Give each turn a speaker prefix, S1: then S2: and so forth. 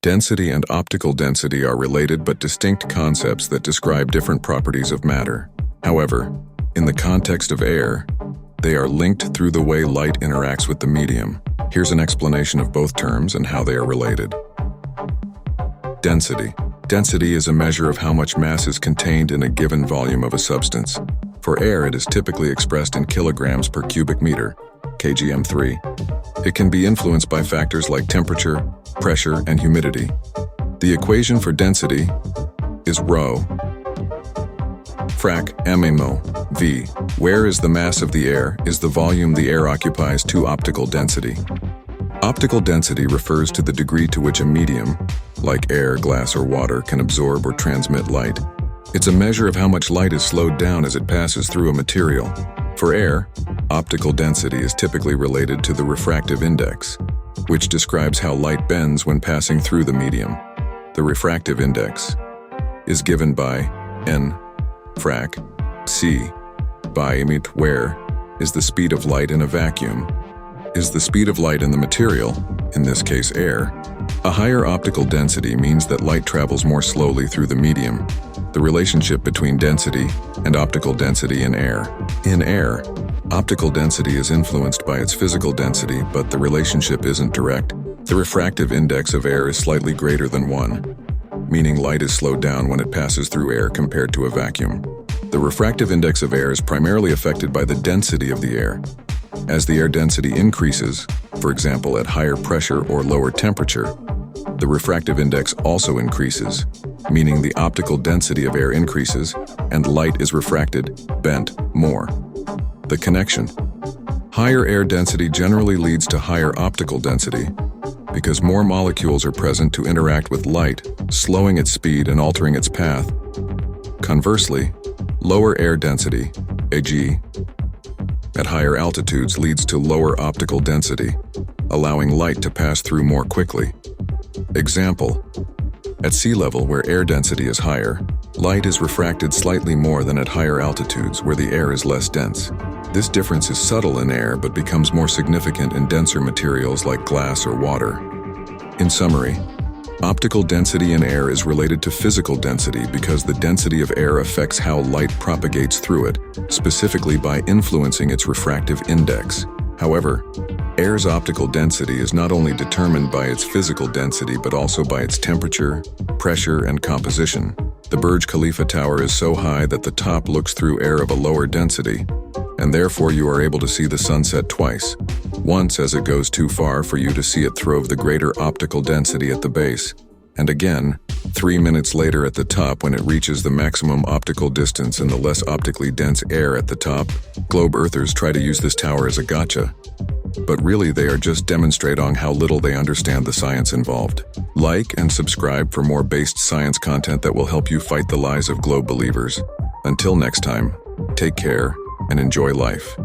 S1: Density and optical density are related but distinct concepts that describe different properties of matter. However, in the context of air, they are linked through the way light interacts with the medium. Here's an explanation of both terms and how they are related. Density. Density is a measure of how much mass is contained in a given volume of a substance. For air, it is typically expressed in kilograms per cubic meter, kgm3. It can be influenced by factors like temperature, pressure, and humidity. The equation for density is ρ frac mmol v. Where is the mass of the air is the volume the air occupies to optical density. Optical density refers to the degree to which a medium, like air, glass, or water, can absorb or transmit light. It's a measure of how much light is slowed down as it passes through a material. For air, optical density is typically related to the refractive index, which describes how light bends when passing through the medium. The refractive index is given by n frac c by where is the speed of light in a vacuum, is the speed of light in the material, in this case air. A higher optical density means that light travels more slowly through the medium. The relationship between density and optical density in air. In air, optical density is influenced by its physical density, but the relationship isn't direct. The refractive index of air is slightly greater than 1, meaning light is slowed down when it passes through air compared to a vacuum. The refractive index of air is primarily affected by the density of the air. As the air density increases, for example at higher pressure or lower temperature, the refractive index also increases, meaning the optical density of air increases and light is refracted, bent, more. The connection. Higher air density generally leads to higher optical density because more molecules are present to interact with light, slowing its speed and altering its path. Conversely, lower air density, e.g., at higher altitudes leads to lower optical density, allowing light to pass through more quickly. Example: at sea level where air density is higher, light is refracted slightly more than at higher altitudes where the air is less dense. This difference is subtle in air but becomes more significant in denser materials like glass or water. In summary, optical density in air is related to physical density because the density of air affects how light propagates through it, specifically by influencing its refractive index. However, air's optical density is not only determined by its physical density but also by its temperature, pressure, and composition. The Burj Khalifa tower is so high that the top looks through air of a lower density, and therefore you are able to see the sunset twice. Once as it goes too far for you to see it through the greater optical density at the base, and again, 3 minutes later at the top when it reaches the maximum optical distance in the less optically dense air at the top. Globe Earthers try to use this tower as a gotcha, but really they are just demonstrating how little they understand the science involved. Like and subscribe for more based science content that will help you fight the lies of globe believers. Until next time, take care and enjoy life.